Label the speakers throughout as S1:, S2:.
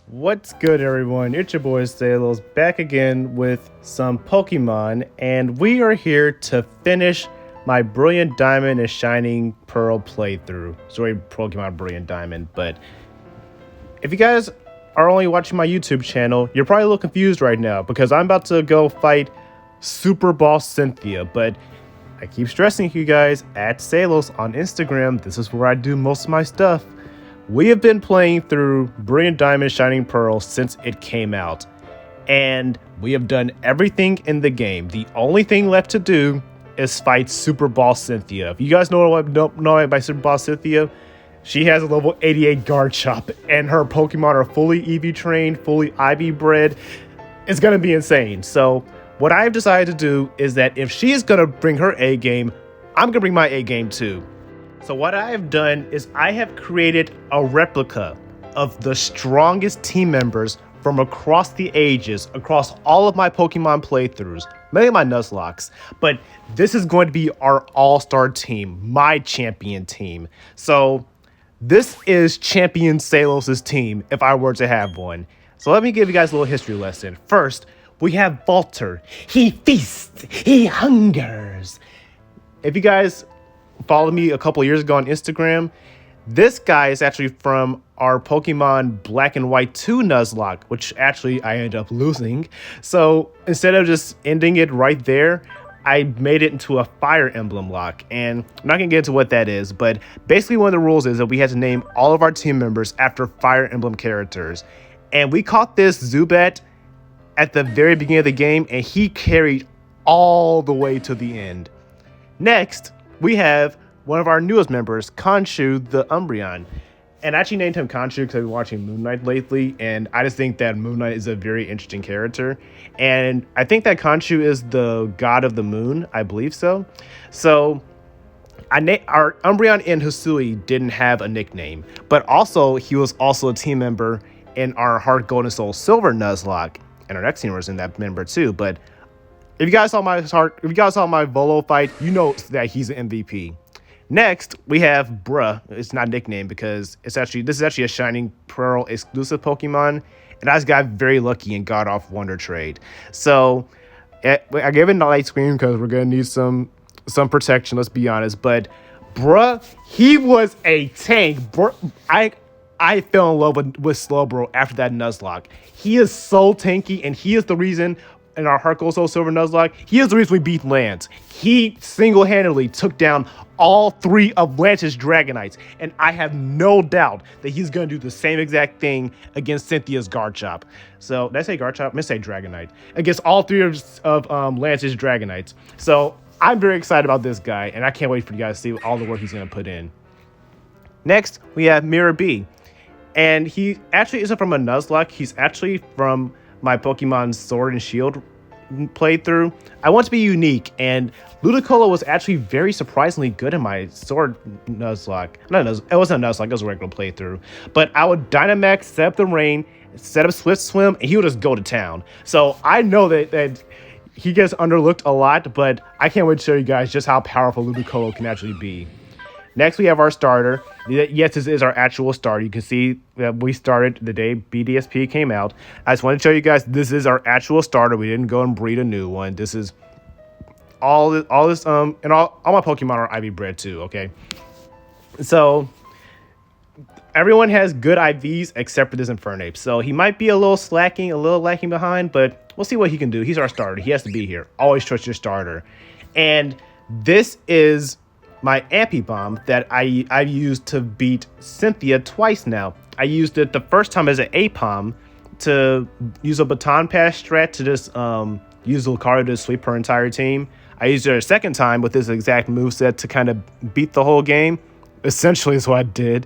S1: What's good, everyone? It's your boy Sahlos back again with some Pokemon, and we are here to finish my Brilliant Diamond and Shining Pearl playthrough. Sorry, Pokemon Brilliant Diamond, but if you guys are only watching my YouTube channel, you're probably a little confused right now because I'm about to go fight Super Boss Cynthia, but I keep stressing you guys at Sahlos on Instagram. This is where I do most of my stuff. We have been playing through Brilliant Diamond Shining Pearl since it came out, and we have done everything in the game. The only thing left to do is fight Super Boss Cynthia. If you guys know by Super Boss Cynthia, she has a level 88 Garchomp, and her Pokemon are fully EV trained, fully IV bred. It's gonna be insane. So what I've decided to do is that if she's gonna bring her A game, I'm gonna bring my A game too. So what I have done is I have created a replica of the strongest team members from across the ages, across all of my Pokemon playthroughs, mainly my Nuzlocks. But this is going to be our all-star team, my champion team. So this is Champion Sahlos' team if I were to have one. So let me give you guys a little history lesson. First, we have Valter. He feasts, he hungers. If you guys followed me a couple years ago on Instagram, this guy is actually from our Pokemon Black and White 2 Nuzlocke, which actually I ended up losing. So instead of just ending it right there, I made it into a Fire Emblem lock. And I'm not gonna get into what that is, but basically one of the rules is that we had to name all of our team members after Fire Emblem characters. And we caught this Zubat at the very beginning of the game, and he carried all the way to the end. Next, we have one of our newest members, Khonshu the Umbreon. And I actually named him Khonshu because I've been watching Moon Knight lately, and I just think that Moon Knight is a very interesting character. And I think that Khonshu is the god of the moon, I believe so. So our Umbreon and Hisui didn't have a nickname, but also he was also a team member in our Heart Gold and Soul Silver Nuzlocke, and our next team was in that member too. But if you guys saw my Volo fight, you know that he's an MVP. Next, we have Bruh. It's not a nickname because this is actually a Shining Pearl exclusive Pokemon, and I just got very lucky and got off Wonder Trade. So I gave it a light screen because we're gonna need some protection. Let's be honest. But Bruh, he was a tank. I fell in love with Slowbro after that Nuzlocke. He is so tanky, and he is the reason. In our Heart Gold Soul Silver Nuzlocke, he is the reason we beat Lance. He single-handedly took down all 3 of Lance's Dragonites, and I have no doubt that he's going to do the same exact thing against Cynthia's Garchomp. So, did I say Garchomp? I meant to say Dragonite. Against all 3 of Lance's Dragonites. So, I'm very excited about this guy, and I can't wait for you guys to see all the work he's going to put in. Next, we have Mirror B. And he actually isn't from a Nuzlocke. He's actually from my Pokemon Sword and Shield playthrough. I want to be unique, and Ludicolo was actually very surprisingly good in my Sword Nuzlocke. It wasn't a Nuzlocke, it was a regular playthrough. But I would Dynamax, set up the rain, set up Swift Swim, and he would just go to town. So I know that he gets underlooked a lot, but I can't wait to show you guys just how powerful Ludicolo can actually be. Next, we have our starter. Yes, this is our actual starter. You can see that we started the day BDSP came out. I just want to show you guys this is our actual starter. We didn't go and breed a new one. This is all my Pokemon are IV bred too, okay? So everyone has good IVs except for this Infernape. So he might be a little lacking behind, but we'll see what he can do. He's our starter. He has to be here. Always trust your starter. And this is my Ampy Bomb that I've used to beat Cynthia twice now. I used it the first time as an APOM to use a baton pass strat to just use Lucario to sweep her entire team. I used it a second time with this exact moveset to kind of beat the whole game. Essentially is what I did.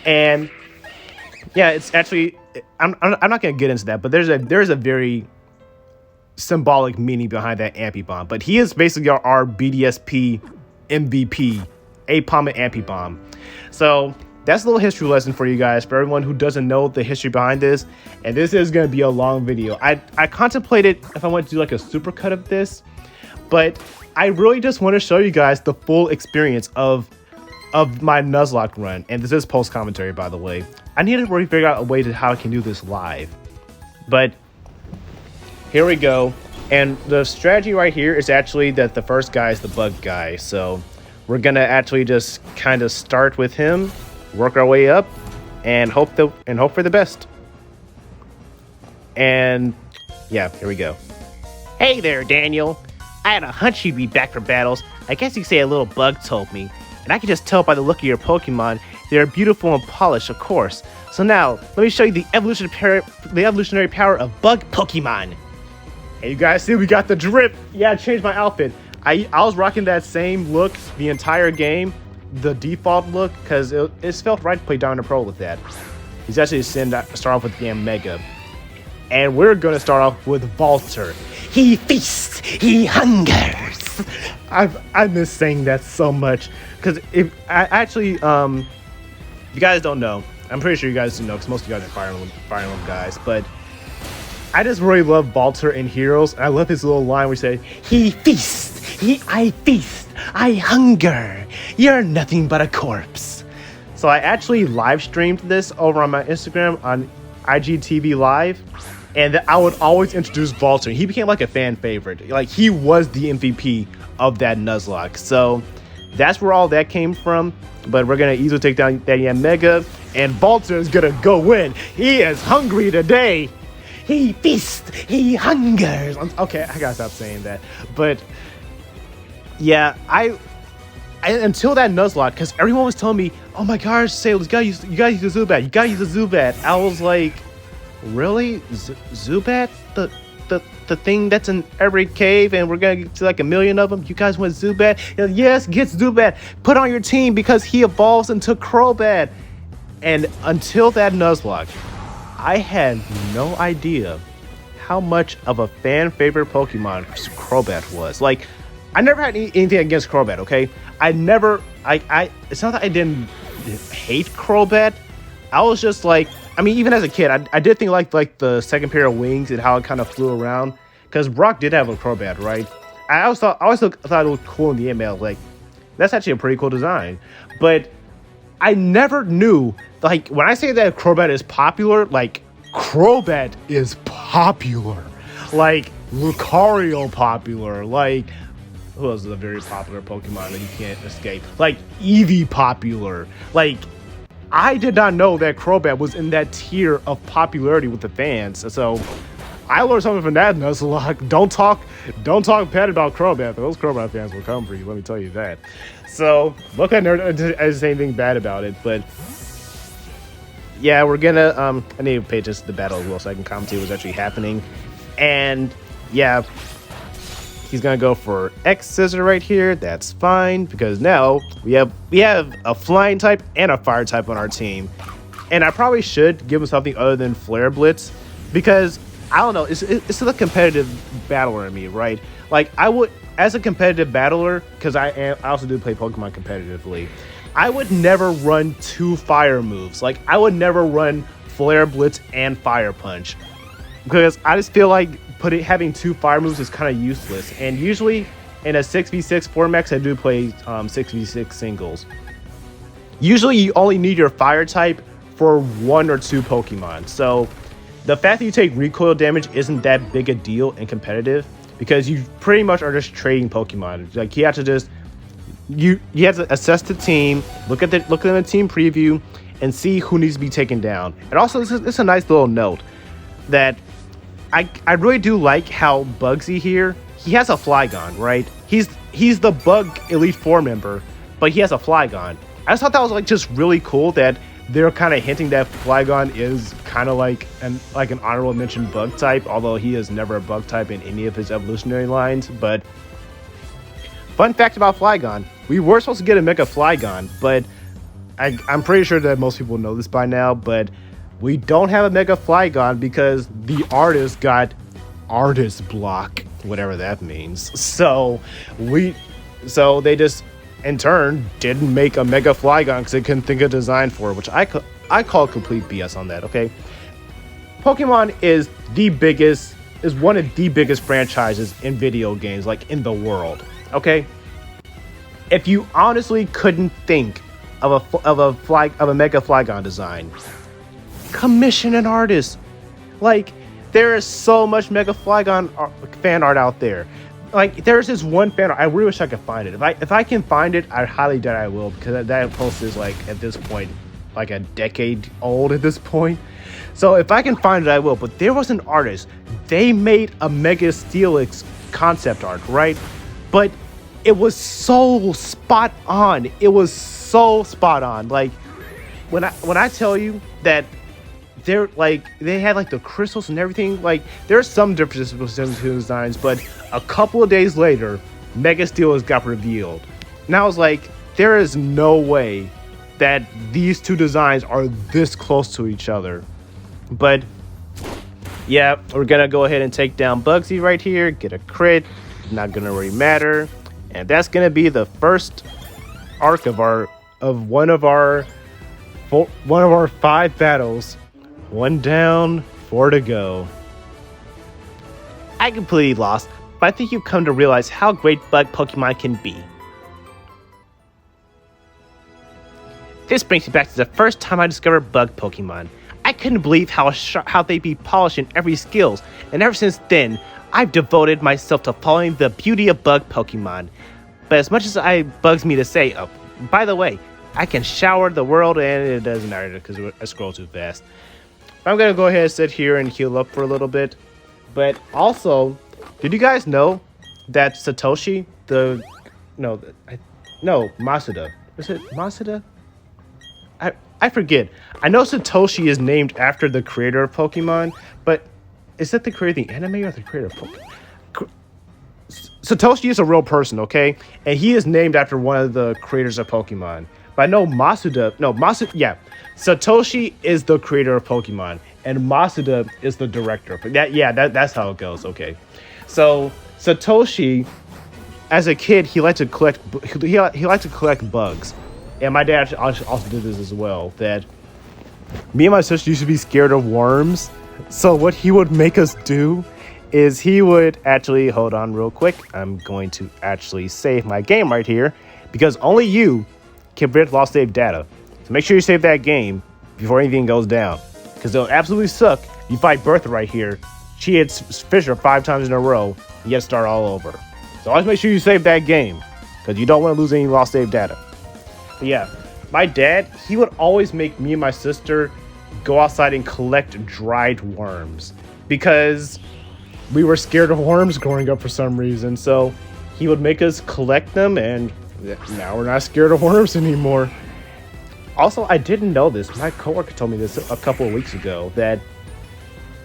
S1: And yeah, it's actually, I'm not going to get into that, but there's a very symbolic meaning behind that Ampy Bomb. But he is basically our BDSP MVP, APOM and Ampy Bomb. So that's a little history lesson for you guys, for everyone who doesn't know the history behind this. And this is going to be a long video. I contemplated if I want to do like a supercut of this, but I really just want to show you guys the full experience of of my Nuzlocke run, and this is post commentary, by the way. I need to really figure out a way to how I can do this live, but here we go. And the strategy right here is actually that the first guy is the bug guy, so we're gonna actually just kind of start with him, work our way up, and hope for the best. And yeah, here we go. Hey there, Daniel. I had a hunch you'd be back for battles. I guess you could say a little bug told me. And I can just tell by the look of your Pokemon, they're beautiful and polished, of course. So now, let me show you the evolutionary power of bug Pokemon. And you guys see, we got the drip. Yeah, I changed my outfit. I was rocking that same look the entire game, the default look, because it felt right to play Diamond Pro with that. He's actually start off with the Mega. And we're going to start off with Valter. He feasts, he hungers. I miss saying that so much. Because if I actually, you guys don't know. I'm pretty sure you guys do know, because most of you guys are Fire Emblem guys. But I just really love Valter in Heroes. And I love his little line where he said, he feasts, I feast, I hunger. You're nothing but a corpse. So I actually live streamed this over on my Instagram on IGTV Live. And I would always introduce Valter. He became like a fan favorite. Like, he was the MVP of that Nuzlocke. So that's where all that came from. But we're going to easily take down that Mega. And Valter is going to go in. He is hungry today. He feasts. He hungers. Okay, I got to stop saying that. But yeah, I until that Nuzlocke, because everyone was telling me, oh my gosh, Sahlos, you gotta use the Zubat. You gotta use the Zubat. I was like, really? Zubat? The thing that's in every cave, and we're gonna get to like 1 million of them? You guys want Zubat? Yes, get Zubat. Put on your team because he evolves into Crobat. And until that Nuzlocke, I had no idea how much of a fan favorite Pokemon Crobat was. Like, I never had anything against Crobat, okay? It's not that I didn't hate Crobat. I was just like, I mean, even as a kid, I did think like the second pair of wings and how it kind of flew around. Because Brock did have a Crobat, right? I always thought it was cool in the ML. Like, that's actually a pretty cool design. But I never knew, like, when I say that Crobat is popular, like, Crobat is popular. Like, Lucario popular. Like, who else is a very popular Pokemon that you can't escape? Like, Eevee popular. Like, I did not know that Crobat was in that tier of popularity with the fans. So I learned something from that Nuzlocke. Don't talk bad about Crobat. Those Crobat fans will come for you, let me tell you that. So look, I didn't say anything bad about it, but yeah, we're gonna I need to pay attention to the battle as well so I can commentate what's actually happening. And yeah, he's gonna go for X Scissor right here. That's fine, because now we have a flying type and a fire type on our team. And I probably should give him something other than Flare Blitz, because I don't know, it's the competitive battler in me, right? Like, I would, as a competitive battler, because I also do play Pokemon competitively, I would never run 2 fire moves. Like, I would never run Flare Blitz and Fire Punch, because I just feel like having 2 fire moves is kind of useless. And usually in a 6v6 format, I do play 6v6 singles. Usually you only need your fire type for 1 or 2 Pokemon. So the fact that you take recoil damage isn't that big a deal in competitive, because you pretty much are just trading Pokemon. Like, you have to just you have to assess the team, look at the team preview, and see who needs to be taken down. And also, this is a nice little note that I really do like how Bugsy here, he has a Flygon, right? He's the Bug Elite Four member, but he has a Flygon. I just thought that was like just really cool that they're kind of hinting that Flygon is kind of like an honorable mention bug type, although he is never a bug type in any of his evolutionary lines. But fun fact about Flygon, we were supposed to get a Mega Flygon, but I'm pretty sure that most people know this by now, but we don't have a Mega Flygon because the artist got artist block, whatever that means. So they just, in turn, didn't make a Mega Flygon because they couldn't think of a design for it, which I call complete BS on that, okay? Pokemon is one of the biggest franchises in video games, like, in the world, okay? If you honestly couldn't think of a Mega Flygon design. Commission an artist. Like, there is so much Mega Flygon fan art out there. Like, there's this one fan art. I really wish I could find it. If I can find it, I highly doubt I will, because that post is, like, at this point, like a decade old at this point. So if I can find it, I will. But there was an artist. They made a Mega Steelix concept art, right? But it was so spot on. It was so spot on. Like, when I tell you that they had like the crystals and everything, like, there's some differences between the two designs, but a couple of days later, Mega Steelix got revealed. And I was like, there is no way that these two designs are this close to each other. But yeah, we're gonna go ahead and take down Bugsy right here, get a crit, not gonna really matter. And that's gonna be the first arc of one of our 5 battles. 1 down, 4 to go. I completely lost, but I think you've come to realize how great bug Pokemon can be. This brings me back to the first time I discovered bug Pokemon. I couldn't believe how they'd be polished in every skills, and ever since then, I've devoted myself to following the beauty of bug Pokemon. But as much as it bugs me to say, oh, by the way, I can shower the world and it doesn't matter because I scroll too fast. I'm going to go ahead and sit here and heal up for a little bit. But also, did you guys know that Satoshi, Masuda. Is it Masuda? I forget. I know Satoshi is named after the creator of Pokemon, but is that the creator of the anime or the creator of Pokemon? Satoshi is a real person, okay? And he is named after one of the creators of Pokemon. But I know Satoshi is the creator of Pokemon, and Masuda is the director. But that's how it goes, okay. So Satoshi, as a kid, he liked to collect bugs. And my dad also did this as well, that me and my sister used to be scared of worms. So what he would make us do is he would actually, hold on real quick. I'm going to actually save my game right here, because only you can predict lost save data. So make sure you save that game before anything goes down, because it'll absolutely suck. You fight Bertha right here. She hits Fisher 5 times in a row. You have to start all over. So always make sure you save that game, because you don't want to lose any lost save data. But yeah, my dad, he would always make me and my sister go outside and collect dried worms, because we were scared of worms growing up for some reason. So he would make us collect them, and now we're not scared of worms anymore. Also, I didn't know this. My coworker told me this a couple of weeks ago, that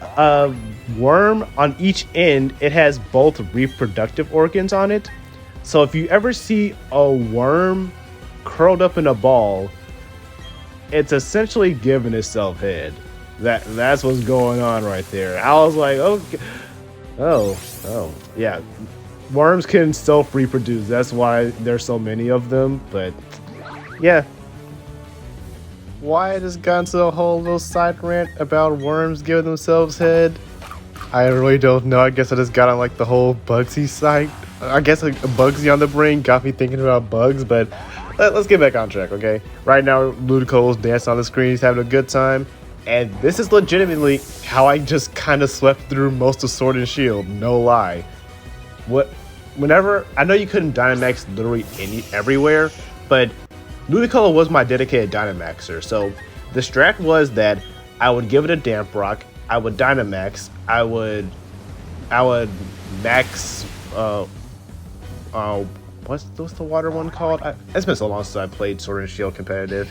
S1: a worm on each end, it has both reproductive organs on it. So if you ever see a worm curled up in a ball, it's essentially giving itself head. That's what's going on right there. I was like, okay. Oh, yeah. Worms can self-reproduce. That's why there's so many of them. But yeah. Why I just got into a whole little side rant about worms giving themselves head, I really don't know. I guess I just got on like the whole Bugsy side. I guess like Bugsy on the brain got me thinking about bugs, but let's get back on track, okay? Right now, Ludicolo's dancing on the screen. He's having a good time. And this is legitimately how I just kind of swept through most of Sword and Shield. No lie. Whenever, I know you couldn't Dynamax literally everywhere, but Ludicolo was my dedicated Dynamaxer. So the strat was that I would give it a Damp Rock, I would Dynamax, I would max, what's the water one called? It's been so long since I played Sword and Shield competitive.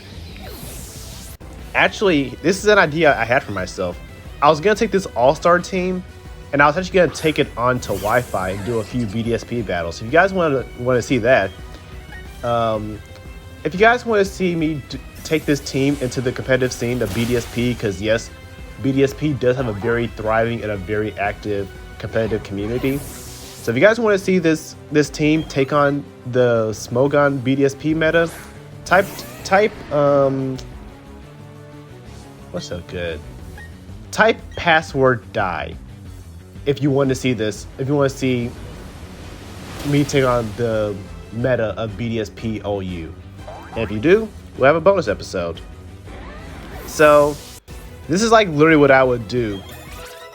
S1: Actually, this is an idea I had for myself. I was going to take this all-star team, and I was actually going to take it onto Wi-Fi and do a few BDSP battles. If you guys want to see that, if you guys want to see me take this team into the competitive scene of BDSP, because yes, BDSP does have a very thriving and a very active competitive community. So if you guys want to see this team take on the Smogon BDSP meta, type what's so good? Type password die if you want to see this. If you want to see me take on the meta of BDSP OU. And if you do, we'll have a bonus episode. So this is like literally what I would do.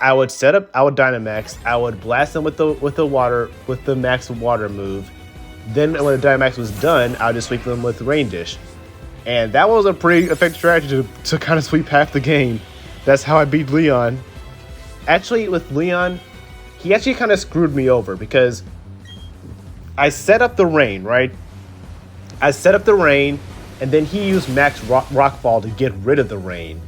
S1: I would Dynamax. I would blast them with the max water move. Then when the Dynamax was done, I would just sweep them with Rain Dish. And that was a pretty effective strategy to kind of sweep half the game. That's how I beat Leon. Actually, with Leon, he actually kind of screwed me over because I set up the rain, right? I set up the rain, and then he used Max Rock Ball to get rid of the rain.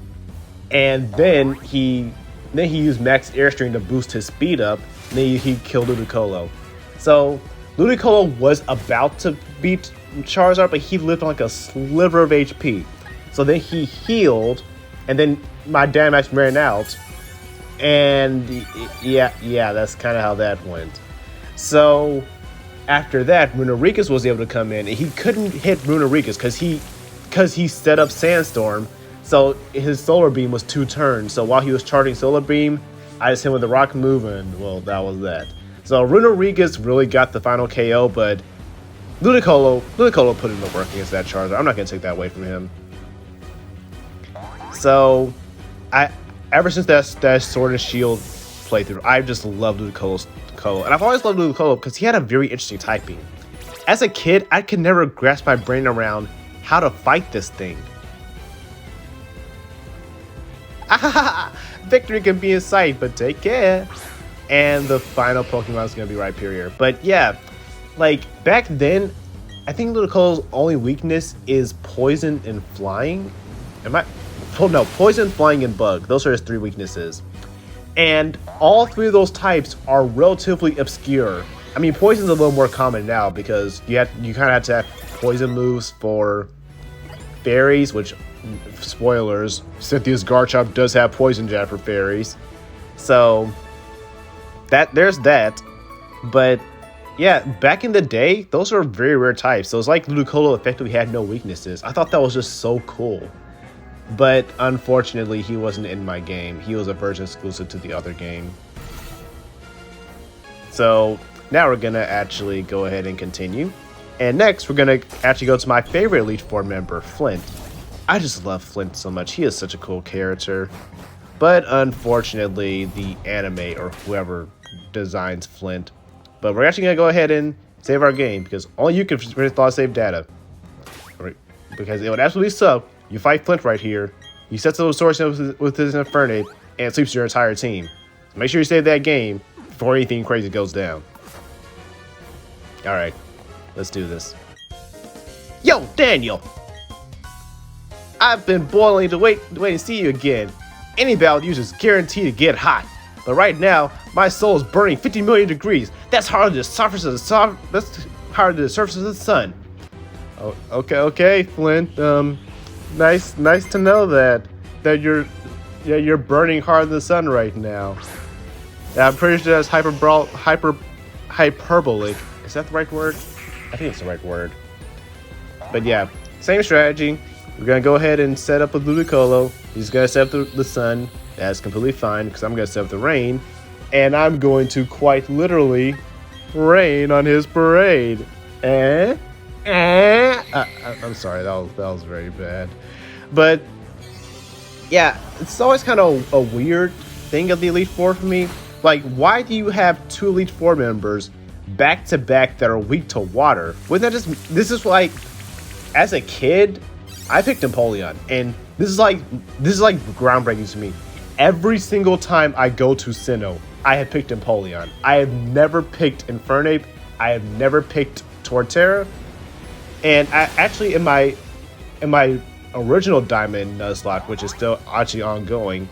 S1: And then he used Max Airstream to boost his speed up, and then he killed Ludicolo. So Ludicolo was about to beat Charizard, but he lived on like a sliver of HP. So then he healed, and then my Dynamax ran out. And yeah, that's kind of how that went. So after that, Runerigus was able to come in, and he couldn't hit Runerigus because he set up Sandstorm. So his Solar Beam was 2 turns. So while he was charging Solar Beam, I just hit him with the Rock move, and well, that was that. So Runerigus really got the final KO, but Ludicolo put in the work against that Charizard. I'm not going to take that away from him. So ever since that Sword and Shield playthrough, I've just loved Ludicolo. And I've always loved Ludicolo because he had a very interesting typing. As a kid, I could never grasp my brain around how to fight this thing. Victory can be in sight, but take care. And the final Pokemon is going to be Rhyperior. But yeah, like back then, I think Ludicolo's only weakness is Poison and Flying. Poison, Flying, and Bug. Those are his 3 weaknesses. And all 3 of those types are relatively obscure. I mean, Poison's a little more common now because you kind of have to have Poison moves for Fairies, which, spoilers, Cynthia's Garchomp does have Poison Jab for Fairies. So there's that. But yeah, back in the day, those are very rare types. So it's like Ludicolo effectively had no weaknesses. I thought that was just so cool. But unfortunately, he wasn't in my game. He was a version exclusive to the other game. So now we're going to actually go ahead and continue. And next, we're going to actually go to my favorite Elite Four member, Flint. I just love Flint so much. He is such a cool character. But unfortunately, the anime or whoever designs Flint. But we're actually going to go ahead and save our game because only you can thought save data. Because it would absolutely suck. You fight Flint right here. He sets up a source with his Infernape and sweeps your entire team. So make sure you save that game before anything crazy goes down. Alright, let's do this. Yo, Daniel! I've been boiling to wait to see you again. Any battle uses guaranteed to get hot. But right now, my soul is burning 50 million degrees. That's harder than the surface of the sun. Oh, okay, Flint. Nice to know that you're burning hard in the sun right now. Yeah, I'm pretty sure that's hyperbolic. Is that the right word? I think it's the right word. But yeah, same strategy. We're gonna go ahead and set up a Ludicolo. He's gonna set up the sun. That's completely fine because I'm gonna set up the rain, and I'm going to quite literally rain on his parade. I'm sorry, that was very bad. But yeah, it's always kind of a weird thing of the Elite Four for me. Like, why do you have 2 Elite Four members back to back that are weak to water? Wouldn't that this is like, as a kid, I picked Empoleon, and this is like groundbreaking to me. Every single time I go to Sinnoh, I have picked Empoleon. I have never picked Infernape. I have never picked Torterra. And I actually, in my original Diamond Nuzlocke, which is still actually ongoing,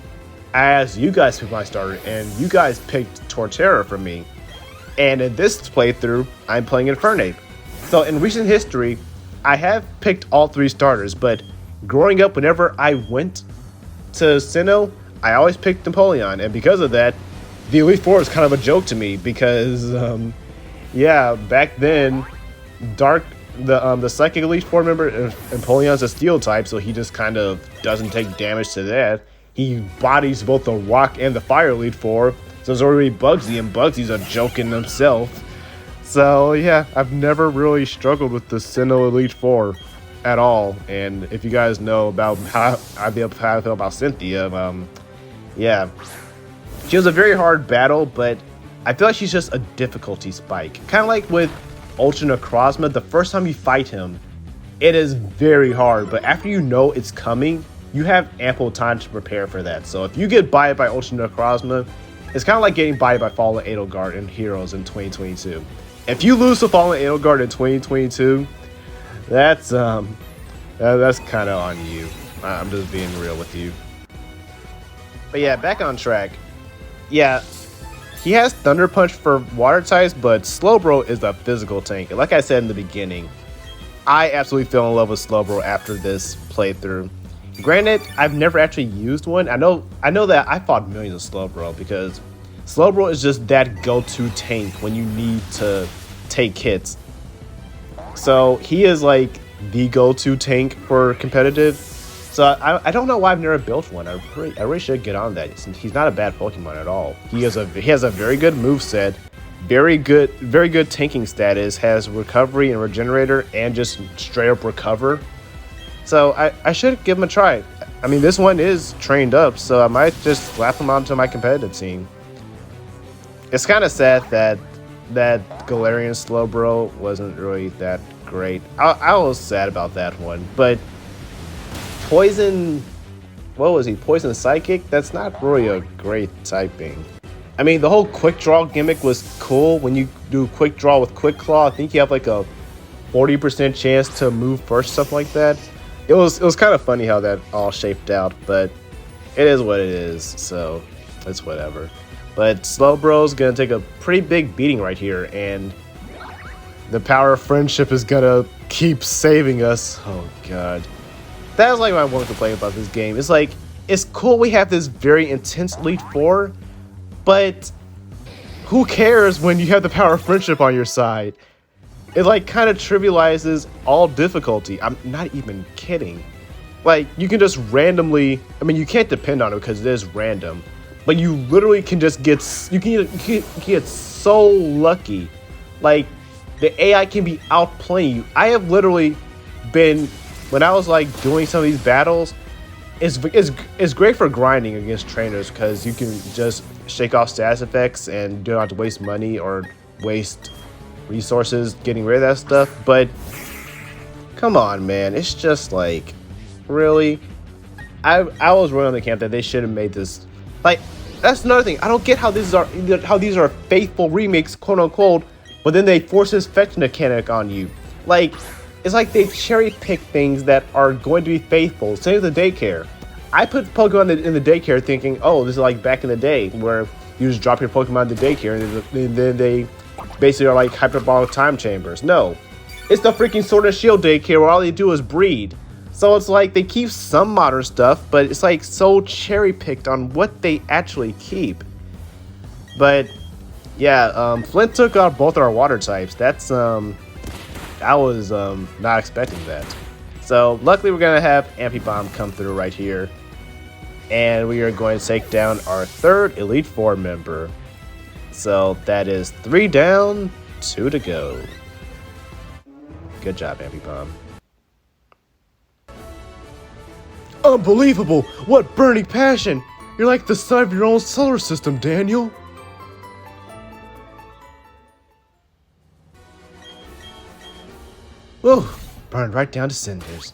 S1: I asked you guys to pick my starter, and you guys picked Torterra for me. And in this playthrough, I'm playing Infernape. So in recent history, I have picked all 3 starters, but growing up, whenever I went to Sinnoh, I always picked Empoleon, and because of that, the Elite Four is kind of a joke to me because, yeah, back then, the Psychic Elite Four member, Empoleon's a Steel type, so he just kind of doesn't take damage to that. He bodies both the Rock and the Fire Elite Four, so it's already Bugsy, and Bugsy's a joke in himself. So yeah, I've never really struggled with the Sinnoh Elite Four. at all. And if you guys know about how I feel about Cynthia, yeah, she was a very hard battle, but I feel like she's just a difficulty spike. Kind of like with Ultra Necrozma, the first time you fight him, it is very hard, but after you know it's coming, you have ample time to prepare for that. So if you get bodied by Ultra Necrozma, it's kind of like getting bodied by Fallen Edelgard in Heroes in 2022. If you lose to Fallen Edelgard in 2022, that's kind of on you. I'm just being real with you. But yeah, back on track. Yeah, he has Thunder Punch for water types, but Slowbro is a physical tank. And like I said in the beginning, I absolutely fell in love with Slowbro after this playthrough. Granted, I've never actually used one. I know that I fought millions of Slowbro because Slowbro is just that go-to tank when you need to take hits. So he is like the go-to tank for competitive. So I don't know why I've never built one. I really should get on that. He's not a bad Pokemon at all. He has a very good moveset, very good tanking status, has recovery and regenerator, and just straight up recover. So I should give him a try. I mean, this one is trained up, so I might just slap him onto my competitive team. It's kind of sad that Galarian Slowbro wasn't really that great. I was sad about that one, but Poison, what was he? Poison Psychic? That's not really a great typing. I mean, the whole Quick Draw gimmick was cool. When you do Quick Draw with Quick Claw, I think you have like a 40% chance to move first, something like that. It was kind of funny how that all shaped out, but it is what it is, so it's whatever. But Slowbro's gonna take a pretty big beating right here, and the power of friendship is gonna keep saving us. Oh god. That was like what I wanted to play about this game. It's like, it's cool we have this very intense Elite Four, but who cares when you have the power of friendship on your side? It like kind of trivializes all difficulty. I'm not even kidding. Like, you can just randomly, I mean, you can't depend on it because it is random, but you literally can just get, you can get so lucky. Like, the AI can be outplaying you. I have literally been, when I was like doing some of these battles, it's great for grinding against trainers because you can just shake off status effects and you don't have to waste money or waste resources getting rid of that stuff. But come on, man, it's just like, really? I was really on the camp that they should have made this, like, that's another thing. I don't get how these are faithful remakes, quote unquote, but then they force this fetch mechanic on you. Like, it's like they cherry pick things that are going to be faithful. Same with the daycare. I put Pokemon in the daycare thinking, oh, this is like back in the day where you just drop your Pokemon in the daycare and then they basically are like hyperbolic time chambers. No, it's the freaking Sword and Shield daycare where all they do is breed. So it's like they keep some modern stuff, but it's like so cherry picked on what they actually keep. But yeah, Flint took out both our water types. That's I was not expecting that. So luckily we're gonna have Ambipom come through right here, and we are going to take down our third Elite Four member. So that is 3 down, 2 to go. Good job, Ambipom. Unbelievable! What burning passion! You're like the sun of your own solar system, Daniel! Whew, burned right down to cinders.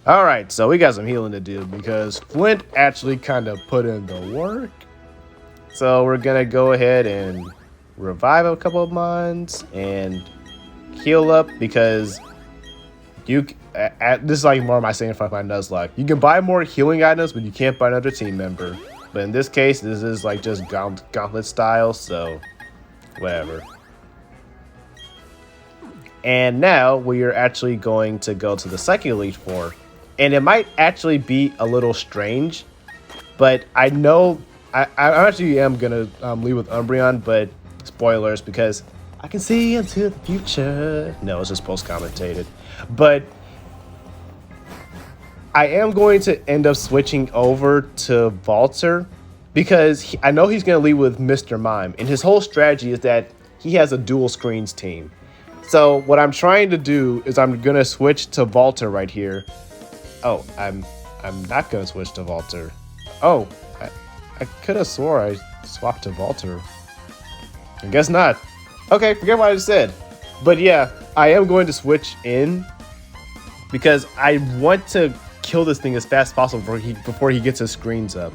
S1: Alright, so we got some healing to do because Flint actually kind of put in the work. So we're gonna go ahead and revive a couple of mines and heal up because this is like more of my saying in front of my Nuzlocke. You can buy more healing items, but you can't buy another team member. But in this case, this is like just gauntlet style, so whatever. And now we are actually going to go to the second Elite Four. And it might actually be a little strange, but I know I actually am gonna leave with Umbreon, but spoilers because I can see into the future. No, it's just post-commentated. But I am going to end up switching over to Valter because I know he's going to lead with Mr. Mime. And his whole strategy is that he has a dual screens team. So what I'm trying to do is I'm gonna switch to Volta right here. Oh, I'm not gonna switch to Volta. Oh, I could have swore I swapped to Volta. I guess not. Okay, forget what I just said. But yeah, I am going to switch in because I want to kill this thing as fast as possible before he gets his screens up.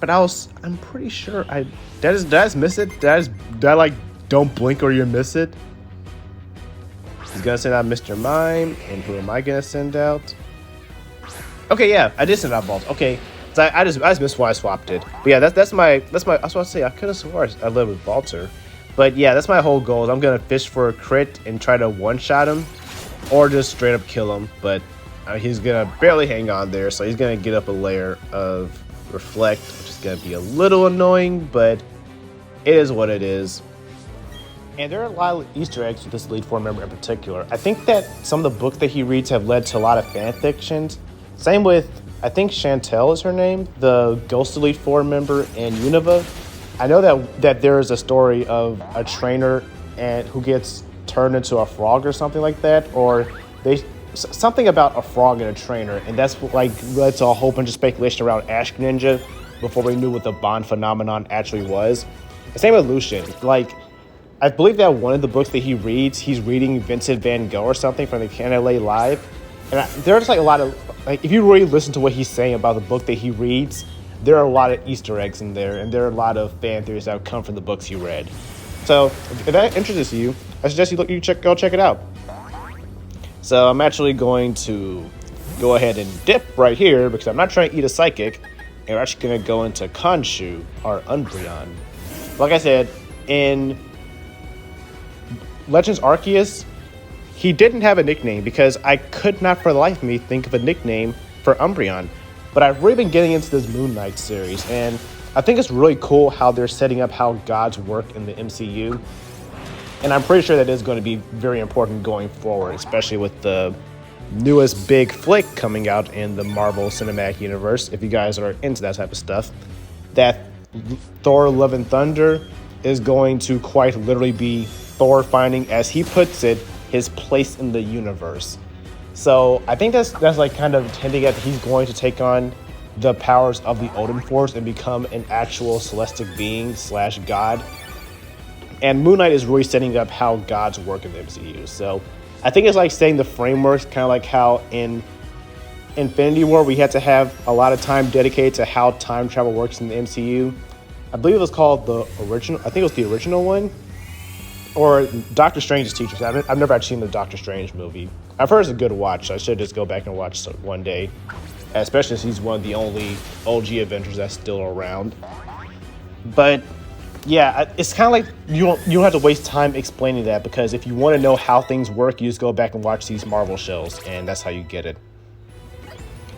S1: But I'm pretty sure did I just miss it? Did I like don't blink or you miss it? He's gonna send out Mr. Mime, and who am I gonna send out? Okay, yeah, I did send out Vault. Okay, so I just missed why I swapped it. But yeah, that's my. I was about to say I could have swore I lived with Valter, but yeah, that's my whole goal. I'm gonna fish for a crit and try to one-shot him, or just straight up kill him. But he's gonna barely hang on there, so he's gonna get up a layer of Reflect, which is gonna be a little annoying, but it is what it is. And there are a lot of Easter eggs with this Elite Four member in particular. I think that some of the books that he reads have led to a lot of fan fictions. Same with, I think Chantel is her name, the Ghost Elite Four member in Unova. I know that there is a story of a trainer who gets turned into a frog or something like that, or something about a frog and a trainer, and that's like led to a whole bunch of speculation around Ash Ninja before we knew what the Bond phenomenon actually was. The same with Lucian. Like, I believe that one of the books that he reads, he's reading Vincent Van Gogh or something from the Canada Live. And there's like a lot of, like, if you really listen to what he's saying about the book that he reads, there are a lot of Easter eggs in there, and there are a lot of fan theories that come from the books he read. So if that interests you, I suggest you go check it out. So I'm actually going to go ahead and dip right here because I'm not trying to eat a psychic, and we're actually going to go into Khonshu, or Umbreon. Like I said, in Legends Arceus, he didn't have a nickname because I could not for the life of me think of a nickname for Umbreon. But I've really been getting into this Moon Knight series, and I think it's really cool how they're setting up how gods work in the MCU. And I'm pretty sure that is going to be very important going forward, especially with the newest big flick coming out in the Marvel Cinematic Universe. If you guys are into that type of stuff, that Thor Love and Thunder is going to quite literally be Thor finding, as he puts it, his place in the universe. So I think that's like kind of hinting at he's going to take on the powers of the Odin Force and become an actual celestial being / god. And Moon Knight is really setting up how gods work in the MCU. So I think it's like setting the framework, kind of like how in Infinity War we had to have a lot of time dedicated to how time travel works in the MCU. I believe it was called the original. I think it was the original one, or Doctor Strange's teachers. I've never actually seen the Doctor Strange movie. I've heard it's a good watch. So I should just go back and watch it one day, especially since he's one of the only OG Avengers that's still around. But yeah, it's kind of like you don't have to waste time explaining that, because if you want to know how things work, you just go back and watch these Marvel shows, and that's how you get it.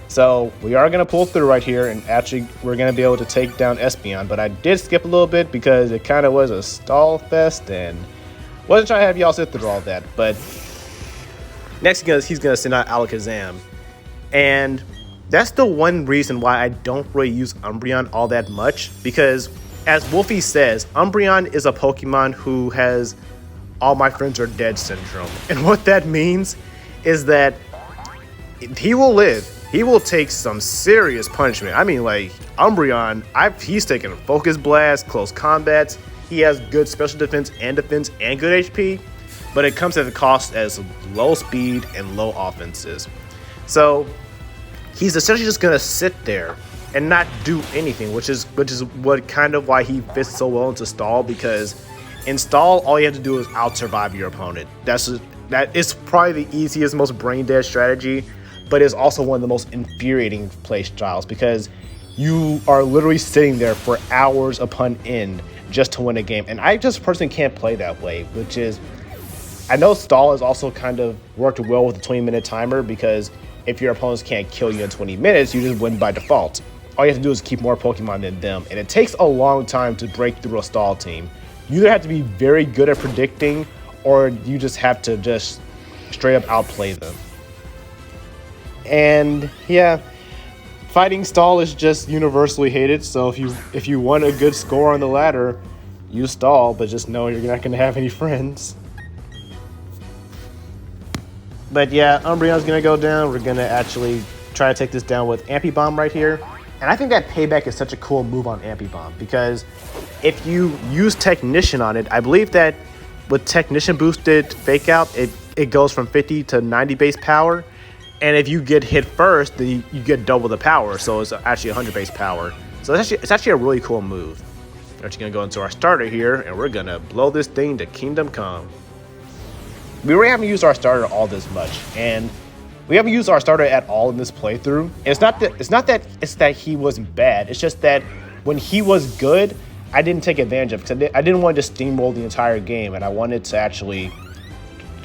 S1: So we are going to pull through right here, and actually we're going to be able to take down Espeon, but I did skip a little bit because it kind of was a stall fest, and wasn't trying to have y'all sit through all that. But next he's going to send out Alakazam, and that's the one reason why I don't really use Umbreon all that much, because as Wolfie says, Umbreon is a Pokemon who has all my friends are dead syndrome. And what that means is that he will live. He will take some serious punishment. I mean, like, Umbreon, he's taken a Focus Blast, close combats. He has good special defense and good HP, but it comes at a cost as low speed and low offenses. So he's essentially just gonna sit there and not do anything, which is what kind of why he fits so well into Stall, because in Stall, all you have to do is out-survive your opponent. That is probably the easiest, most brain-dead strategy, but it's also one of the most infuriating play styles, because you are literally sitting there for hours upon end just to win a game. And I just personally can't play that way, which is, I know Stall has also kind of worked well with the 20-minute timer, because if your opponents can't kill you in 20 minutes, you just win by default. All you have to do is keep more Pokemon than them, and it takes a long time to break through a Stall team. You either have to be very good at predicting, or you just have to just straight up outplay them. And yeah, fighting Stall is just universally hated, so if you want a good score on the ladder, use stall, but just know you're not going to have any friends. But yeah, Umbreon's going to go down. We're going to actually try to take this down with Ampy Bomb right here. And I think that Payback is such a cool move on Ampy Bomb, because if you use Technician on it, I believe that with Technician boosted Fake Out, it goes from 50 to 90 base power. And if you get hit first, then you get double the power. So it's actually 100 base power. So it's actually a really cool move. We're actually going to go into our starter here, and we're going to blow this thing to Kingdom Come. We really haven't used our starter all this much, and we haven't used our starter at all in this playthrough. And it's not that he wasn't bad. It's just that when he was good, I didn't take advantage of it, because I didn't want to just steamroll the entire game, and I wanted to actually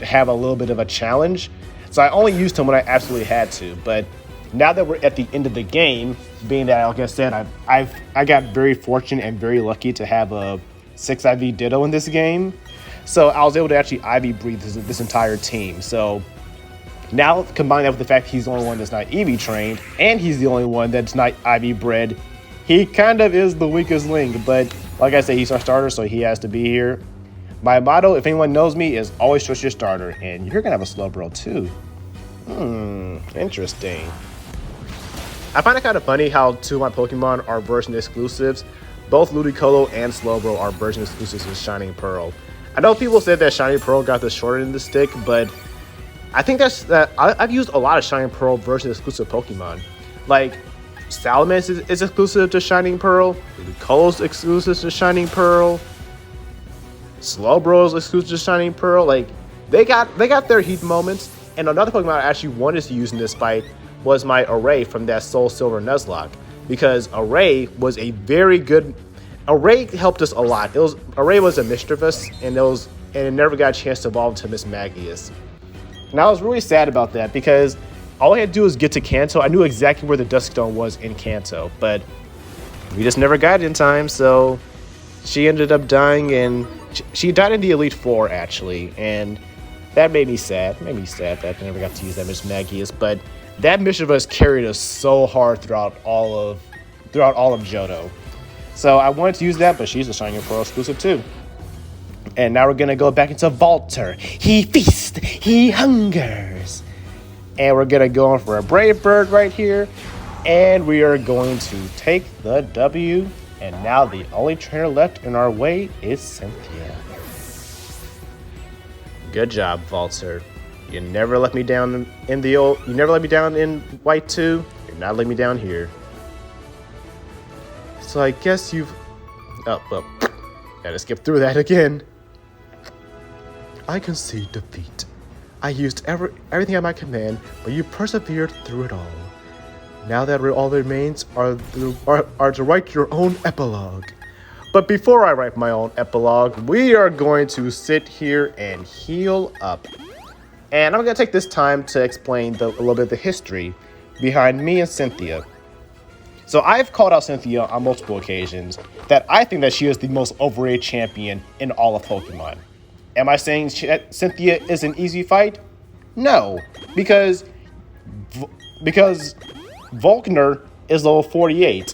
S1: have a little bit of a challenge. So I only used him when I absolutely had to. But now that we're at the end of the game, being that, like I said, I got very fortunate and very lucky to have a 6 IV Ditto in this game. So I was able to actually IV breathe this entire team. So now combine that with the fact he's the only one that's not EV trained, and he's the only one that's not IV bred, he kind of is the weakest link. But like I said, he's our starter, so he has to be here. My motto, if anyone knows me, is always trust your starter. And you're going to have a Slowbro too. Interesting. I find it kind of funny how two of my Pokemon are version exclusives. Both Ludicolo and Slowbro are version exclusives with Shining Pearl. I know people said that Shining Pearl got the short end of the stick, but I think I've used a lot of Shining Pearl version exclusive Pokemon. Like, Salamence is exclusive to Shining Pearl. Ludicolo's exclusive to Shining Pearl. Slowbro's exclusive to Shining Pearl. Like, they got their heat moments. And another Pokemon I actually wanted to use in this fight was my Array from that Soul Silver Nuzlocke, because Array was a very good. Array helped us a lot. Array was a Mischievous, and it never got a chance to evolve to Miss Magius. And I was really sad about that, because all I had to do was get to Kanto. I knew exactly where the Duskstone was in Kanto, but we just never got it in time. So she ended up dying, and she died in the Elite Four actually, and that made me sad. It made me sad that I never got to use that Miss Magius, but that Mischievous carried us so hard throughout all of Johto. So I wanted to use that, but she's a Shining Pearl exclusive too. And now we're gonna go back into Valter. He feasts, he hungers. And we're gonna go on for a Brave Bird right here. And we are going to take the W. And now the only trainer left in our way is Cynthia. Good job, Valter. You never let me down you never let me down in White 2. You're not letting me down here. So I guess you've... Oh, well, gotta skip through that again. I concede defeat. I used everything at my command, but you persevered through it all. Now that all that remains are to write your own epilogue. But before I write my own epilogue, we are going to sit here and heal up. And I'm going to take this time to explain a little bit of the history behind me and Cynthia. So I've called out Cynthia on multiple occasions that I think that she is the most overrated champion in all of Pokemon. Am I saying Cynthia is an easy fight? No, because Volkner is level 48,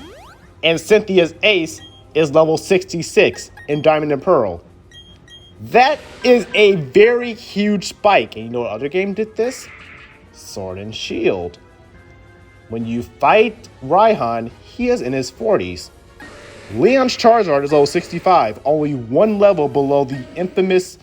S1: and Cynthia's ace is level 66 in Diamond and Pearl. That is a very huge spike. And you know what other game did this? Sword and Shield. When you fight Raihan, he is in his 40s. Leon's Charizard is level 65, only one level below the infamous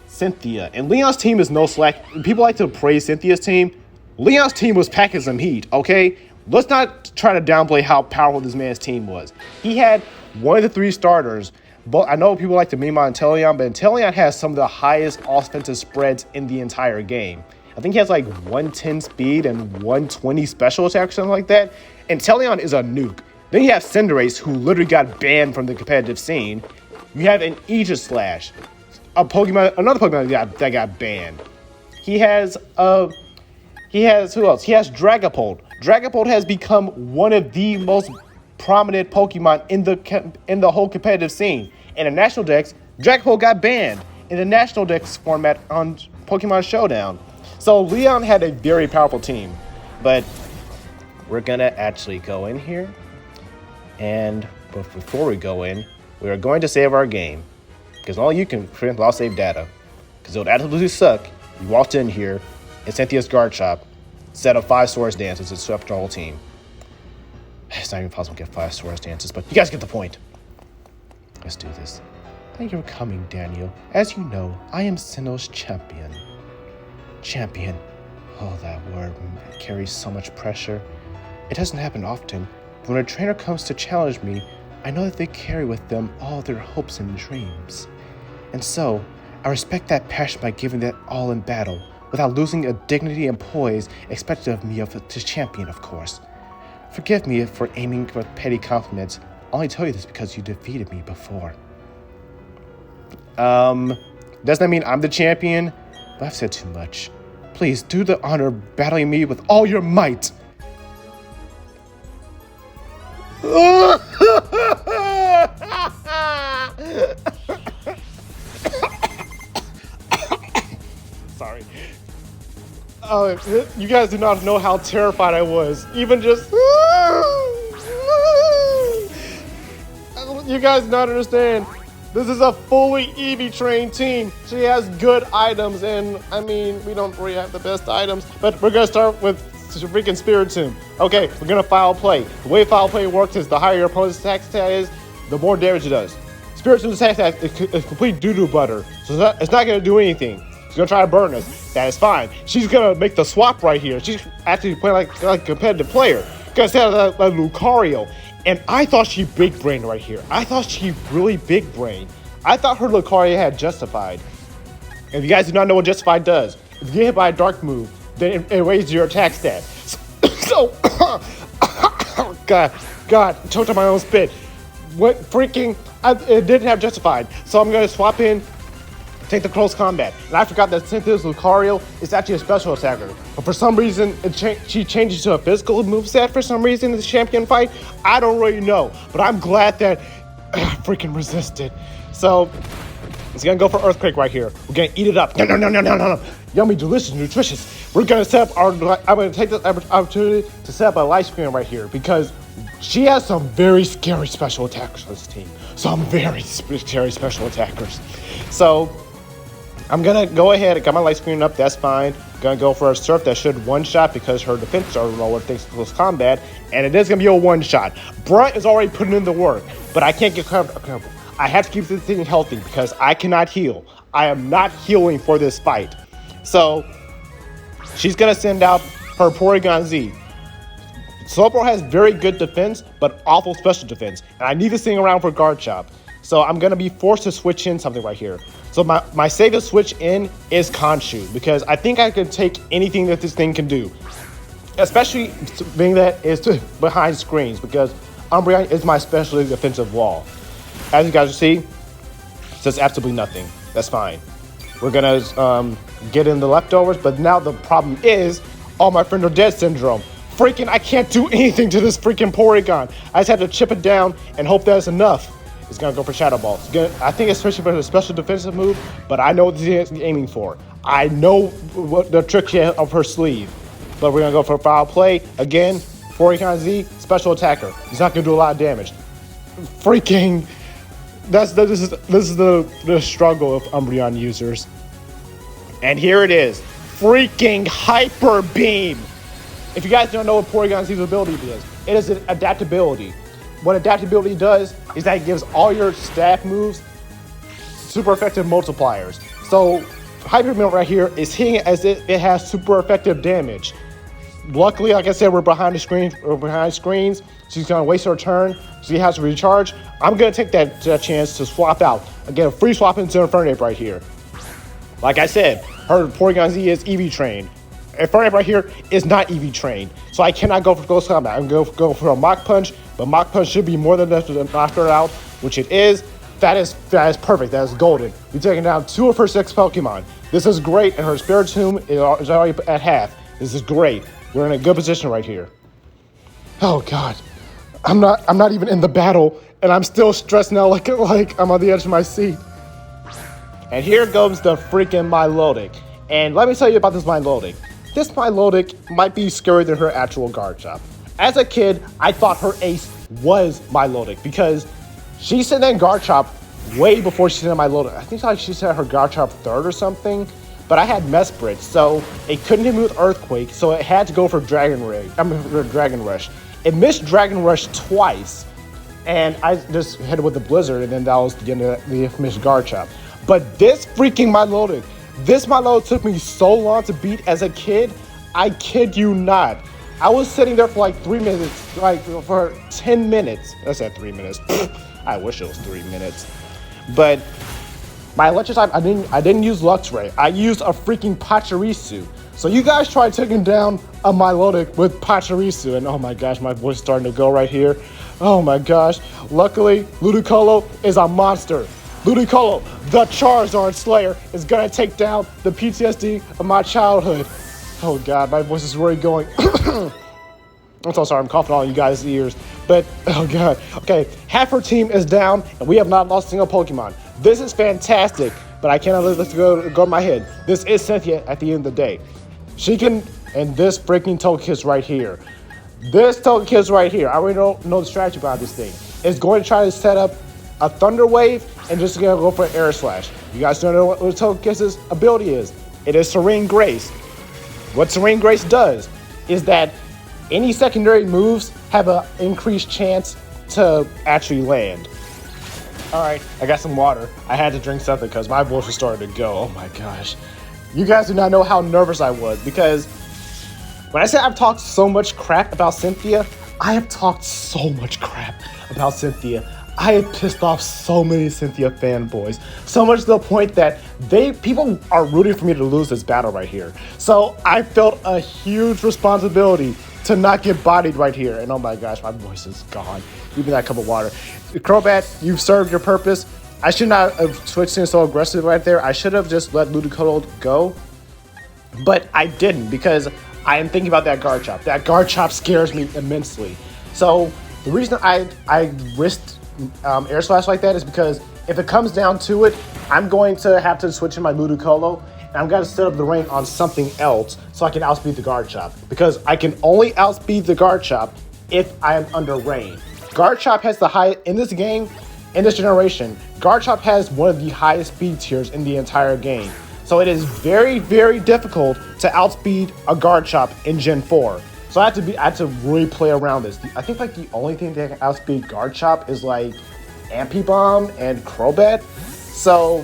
S1: Cynthia. And Leon's team is no slack. People like to praise Cynthia's team. Leon's team was packing some heat, okay? Let's not try to downplay how powerful this man's team was. He had one of the three starters. But I know people like to meme on Inteleon, but Inteleon has some of the highest offensive spreads in the entire game. I think he has like 110 speed and 120 special attack or something like that. Inteleon is a nuke. Then you have Cinderace, who literally got banned from the competitive scene. You have an Aegislash, another Pokemon that got banned. He has who else? He has Dragapult. Dragapult has become one of the most prominent Pokemon in the whole competitive scene. In the National Dex, Dragapult got banned in the National Dex format on Pokemon Showdown. So Leon had a very powerful team. But we're gonna actually go in here. And before we go in, we are going to save our game. because only you can prevent lost save data. Because it would absolutely suck. You walked in here and Cynthia's guard shop, set up 5 Swords dances and swept your whole team. It's not even possible to get 5 Swords dances, but you guys get the point. Let's do this. Thank you for coming, Daniel. As you know, I am Sinnoh's champion. Champion. Oh, that word carries so much pressure. It doesn't happen often, but when a trainer comes to challenge me, I know that they carry with them all their hopes and dreams. And so, I respect that passion by giving that all in battle, without losing a dignity and poise expected of me to champion, of course. Forgive me for aiming for petty compliments. I'll only tell you this because you defeated me before. Doesn't that mean I'm the champion? But I've said too much. Please do the honor of battling me with all your might. Sorry. You guys do not know how terrified I was. Even just... You guys do not understand. This is a fully Eevee trained team. She has good items, and I mean, we don't really have the best items, but we're gonna start with freaking Spiritomb. Okay, we're gonna foul play. The way foul play works is the higher your opponent's attack stat is, the more damage it does. Spiritomb's attack stat is complete doo-doo butter, so it's not gonna do anything. She's gonna try to burn us. That is fine. She's gonna make the swap right here. She's actually playing like a competitive player. Gonna set out that Lucario. And I thought she big brained right here. I thought she really big brained. I thought her Lucario had Justified. If you guys do not know what Justified does, if you get hit by a dark move, then it raises your attack stat. So, God, choked on my own spit. What freaking, it didn't have Justified. So I'm gonna swap in, take the close combat. And I forgot that Cynthia's Lucario is actually a special attacker. But for some reason, she changes to a physical moveset for some reason in this champion fight. I don't really know. But I'm glad that freaking resisted. So, it's gonna go for Earthquake right here. We're gonna eat it up. No. Yummy, delicious, nutritious. We're gonna set up I'm gonna take this opportunity to set up a light screen right here because she has some very scary special attackers on this team. Some very scary special attackers. So, I'm gonna go ahead and got my light screen up, that's fine. Gonna go for a Surf that should one-shot because her defense are lower thanks to close combat, and it is gonna be a one-shot. Brunt is already putting in the work, but I can't get comfortable. I have to keep this thing healthy because I cannot heal. I am not healing for this fight. So, she's gonna send out her Porygon Z. Slowbro has very good defense, but awful special defense, and I need this thing around for guard chop. So I'm gonna be forced to switch in something right here. So my safest switch in is Khonshu because I think I can take anything that this thing can do. Especially being that it's behind screens because Umbreon is my specialty defensive wall. As you guys see, it does absolutely nothing. That's fine. We're gonna get in the leftovers, but now the problem is all my friends are dead syndrome. Freaking, I can't do anything to this freaking Porygon. I just had to chip it down and hope that's enough. It's gonna go for Shadow Ball. I think it's especially for the special defensive move, but I know what he's aiming for. I know what the trick she has up her sleeve. But we're gonna go for foul play. Again, Porygon Z, special attacker. He's not gonna do a lot of damage. Freaking, this is the struggle of Umbreon users. And here it is. Freaking Hyper Beam. If you guys don't know what Porygon Z's ability is, it is an adaptability. What adaptability does is that it gives all your staff moves super effective multipliers. So Hyper Beam right here is hitting it as if it has super effective damage. Luckily, like I said, we're behind screens. She's gonna waste her turn. She has to recharge. I'm gonna take that chance to swap out. Again, free swap into Infernape right here. Like I said, her Porygon Z is Eevee trained. Infernape right here is not Eevee trained, so I cannot go for close combat. I'm going to go for a Mach Punch, but Mach Punch should be more than enough to knock her out, which it is. That is perfect. That is golden. We're taking down 2 of her 6 Pokemon. This is great, and her Spiritomb is already at half. This is great. We're in a good position right here. Oh God, I'm not even in the battle, and I'm still stressed now, like I'm on the edge of my seat. And here comes the freaking Milotic. And let me tell you about this Milotic. This Milotic might be scarier than her actual guard chop. As a kid, I thought her ace was Milotic because she sent in guard chop
S2: way before she said my load. I think like she said her Garchomp third or something. But I had Mesprit, so it couldn't hit me with Earthquake, so it had to go for Dragon Rush. It missed Dragon Rush twice, and I just hit it with the Blizzard, and then that was the end of the missed Garchomp. But this freaking Milotic took me so long to beat as a kid. I kid you not. I was sitting there for like 3 minutes, like for 10 minutes. I said 3 minutes. I wish it was 3 minutes. But my electric type, I didn't use Luxray. I used a freaking Pachirisu. So you guys tried taking down a Milotic with Pachirisu, and oh my gosh, my voice is starting to go right here. Oh my gosh. Luckily, Ludicolo is a monster. Ludicolo, the Charizard Slayer, is gonna take down the PTSD of my childhood. Oh god, my voice is really going. I'm so sorry, I'm coughing all you guys' ears. But, oh god. Okay, half her team is down, and we have not lost a single Pokemon. This is fantastic, but I cannot let this go to my head. This is Cynthia at the end of the day. She can, and this freaking Togekiss right here. This Togekiss right here, I already know the strategy about this thing. It's going to try to set up a Thunder Wave and just gonna go for an Air Slash. You guys don't know what Togekiss's ability is. It is Serene Grace. What Serene Grace does is that any secondary moves have an increased chance to actually land. Alright, I got some water. I had to drink something because my voice was starting to go. Oh my gosh. You guys do not know how nervous I was because when I said I've talked so much crap about Cynthia, I have talked so much crap about Cynthia. I have pissed off so many Cynthia fanboys. So much to the point that people are rooting for me to lose this battle right here. So I felt a huge responsibility to not get bodied right here. And oh my gosh, my voice is gone. Give me that cup of water. Crobat, you've served your purpose. I should not have switched in so aggressive right there. I should have just let Ludicolo go. But I didn't because I am thinking about that Garchomp. That Garchomp scares me immensely. So the reason I risked Air Slash like that is because if it comes down to it, I'm going to have to switch in my Ludicolo. And I'm going to set up the rain on something else so I can outspeed the Garchomp. Because I can only outspeed the Garchomp if I am under rain. Garchomp has the highest, in this game, in this generation, Garchomp has one of the highest speed tiers in the entire game. So it is very, very difficult to outspeed a Garchomp in Gen 4. So I had to really play around this. I think like the only thing that can outspeed Garchomp is like Ampibomb and Crobat. So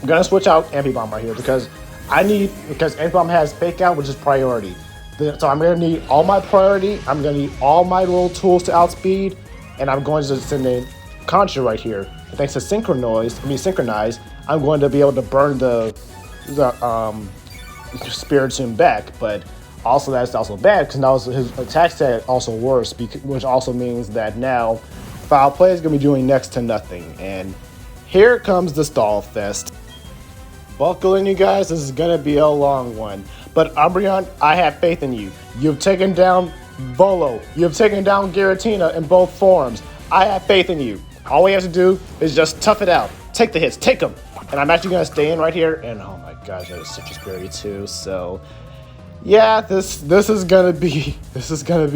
S2: I'm gonna switch out Ampibomb right here because Ampibomb has Fake Out, which is priority. So I'm gonna need all my priority. I'm gonna need all my little tools to outspeed, and I'm going to send in Concha right here. Thanks to Synchronize, I'm going to be able to burn the Spiritomb back. But also that's also bad because now his attack stat also worse, which also means that now Foul Play is gonna be doing next to nothing. And here comes the Stall Fest. Buckle in, you guys. This is gonna be a long one. But Umbreon, I have faith in you. You've taken down Volo. You've taken down Giratina in both forms. I have faith in you. All we have to do is just tough it out. Take the hits. Take them. And I'm actually gonna stay in right here. And oh my gosh, that is Citrus Berry too. So yeah, this is gonna be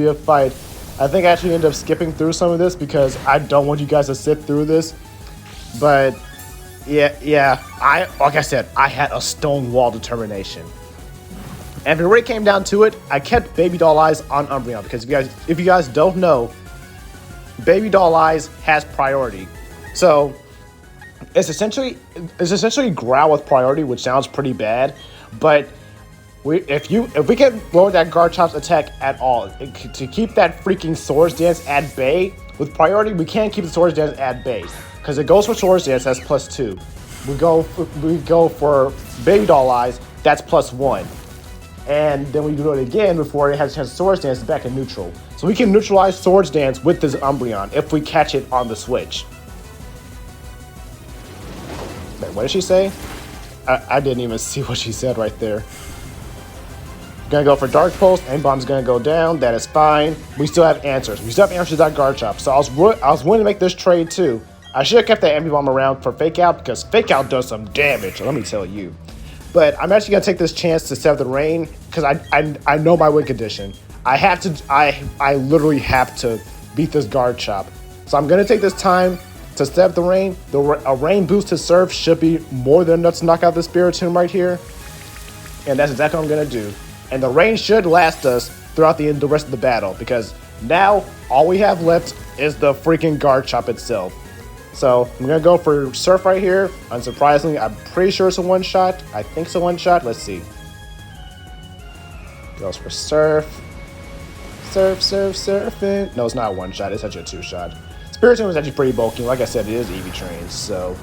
S2: a fight. I think I actually end up skipping through some of this because I don't want you guys to sit through this. But yeah, like I said, I had a stonewall determination. And if it really came down to it, I kept Baby Doll Eyes on Umbreon because if you guys don't know, Baby Doll Eyes has priority. So it's essentially Growl with priority, which sounds pretty bad, but if we can lower that Garchomp's attack at all to keep that freaking Swords Dance at bay with priority, we can't keep the Swords Dance at bay because it goes for Swords Dance, that's +2. We go for Baby Doll Eyes, that's +1. And then we do it again before it has a chance to Swords Dance back in neutral. So we can neutralize Swords Dance with this Umbreon if we catch it on the switch. Wait, what did she say? I didn't even see what she said right there. Gonna go for Dark Pulse, Bomb's gonna go down, that is fine. We still have answers. We still have answers to that Garchomp. So I was willing to make this trade too. I should have kept that Ambibomb around for Fake Out because Fake Out does some damage, let me tell you. But I'm actually gonna take this chance to set up the rain because I know my win condition. I literally have to beat this Garchomp. So I'm gonna take this time to step the rain. A rain boost to surf should be more than enough to knock out the Spiritomb right here. And that's exactly what I'm going to do. And the rain should last us throughout the rest of the battle, because now all we have left is the freaking Garchomp itself. So I'm going to go for Surf right here. Unsurprisingly, I'm pretty sure it's a one-shot. I think it's a one-shot. Let's see. Goes for Surf. Surfing. No, it's not a one-shot. It's actually a two-shot. Spiritomb is actually pretty bulky. Like I said, it is EV trained, so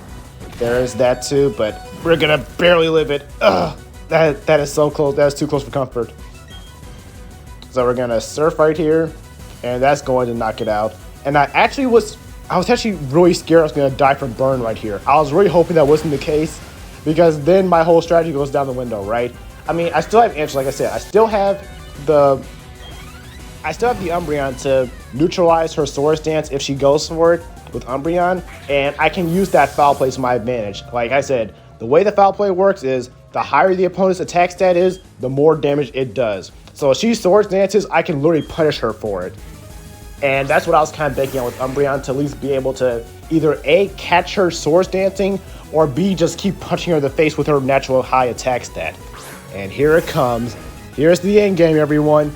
S2: there is that too, but we're going to barely live it. Ugh. That is so close. That is too close for comfort. So we're going to Surf right here, and that's going to knock it out. And I was actually really scared I was going to die from burn right here. I was really hoping that wasn't the case, because then my whole strategy goes down the window, right? I mean, I still have answers, like I said. I still have the Umbreon to neutralize her Swords Dance if she goes for it with Umbreon, and I can use that Foul Play to my advantage. Like I said, the way the Foul Play works is the higher the opponent's attack stat is, the more damage it does. So if she Swords Dances, I can literally punish her for it. And that's what I was kind of banking on with Umbreon, to at least be able to either A, catch her Swords Dancing, or B, just keep punching her in the face with her natural high attack stat. And here it comes. Here's the end game, everyone.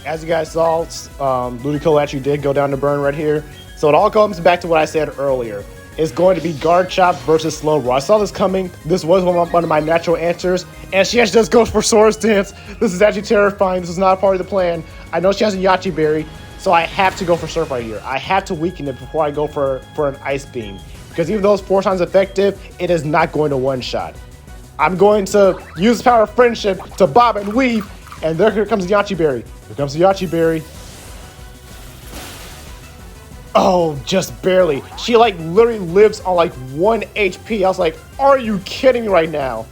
S2: As you guys saw, Ludicolo actually did go down to burn right here. So it all comes back to what I said earlier. It's going to be Garchomp versus Slowbro. I saw this coming. This was one of my natural answers. And she actually just goes for Swords Dance. This is actually terrifying. This is not part of the plan. I know she has a Yachi Berry, so I have to go for Surf right here. I have to weaken it before I go for an Ice Beam. Because even though it's 4 times effective, it is not going to one-shot. I'm going to use the power of friendship to bob and weave. And there comes the Yachi Berry. Here comes the Yachi Berry. Oh, just barely. She like literally lives on like 1 HP. I was like, are you kidding me right now?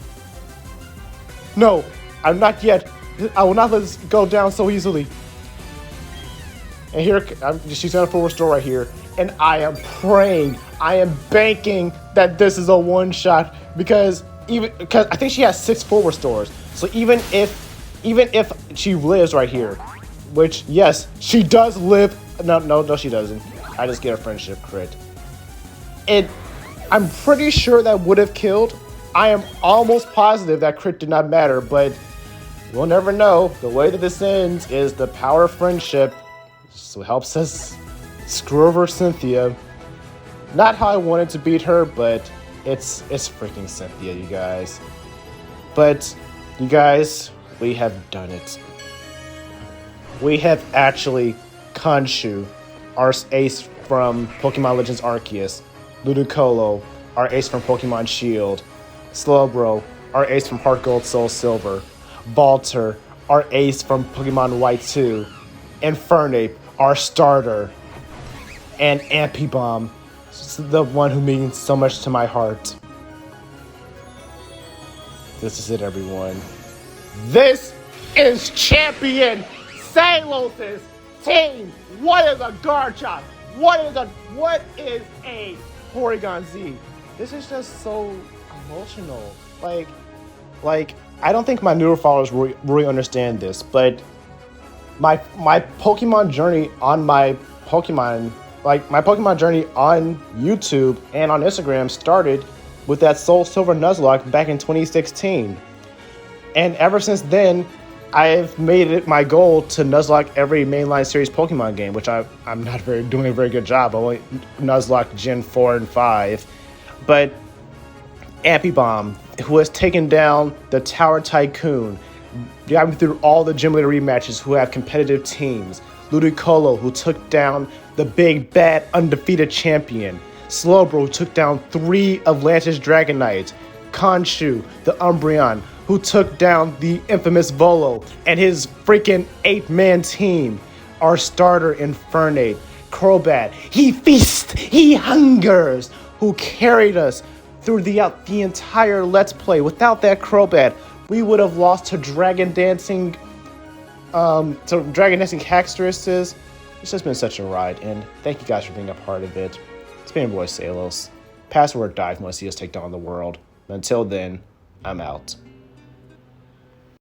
S2: No, I'm not yet. I will not let this go down so easily. And here, she's gonna full restore right here. And I am praying, I am banking that this is a one-shot, because I think she has 6 full restores. So even if she lives right here, which yes, she does live. No, she doesn't. I just get a friendship crit. I'm pretty sure that would have killed. I am almost positive that crit did not matter, but we'll never know. The way that this ends is the power of friendship. So it helps us screw over Cynthia. Not how I wanted to beat her, but it's freaking Cynthia, you guys. But you guys, we have done it. We have actually Khonshu, our ace from Pokemon Legends Arceus, Ludicolo, our ace from Pokemon Shield, Slowbro, our ace from Heart Gold Soul Silver, Valter, our ace from Pokemon White 2, Infernape, our starter, and Ampibomb, the one who means so much to my heart. This is it, everyone. This is Champion Sahlos' team. What is a Garchomp? What is a Porygon Z? This is just so emotional. Like I don't think my newer followers really understand this, but my Pokemon journey on my Pokemon journey on YouTube and on Instagram started with that Soul Silver Nuzlocke back in 2016. And ever since then, I've made it my goal to Nuzlocke every mainline series Pokemon game, which I'm not doing a very good job. I only Nuzlocke Gen 4 and 5. But Ampibomb, who has taken down the Tower Tycoon, got me through all the Gym Leader rematches, who have competitive teams. Ludicolo, who took down the big, bad, undefeated champion. Slowbro, who took down 3 of Lance's Dragonites. Khonshu, the Umbreon, who took down the infamous Volo and his freaking 8-man team. Our starter, Infernape. Crobat, he feasts, he hungers, who carried us through the entire Let's Play. Without that Crobat, we would have lost to Dragon Dancing Hackstresses. It's just been such a ride, and thank you guys for being a part of it. It's been your boy Sahlos. Password die if you want to see us take down the world. Until then, I'm out.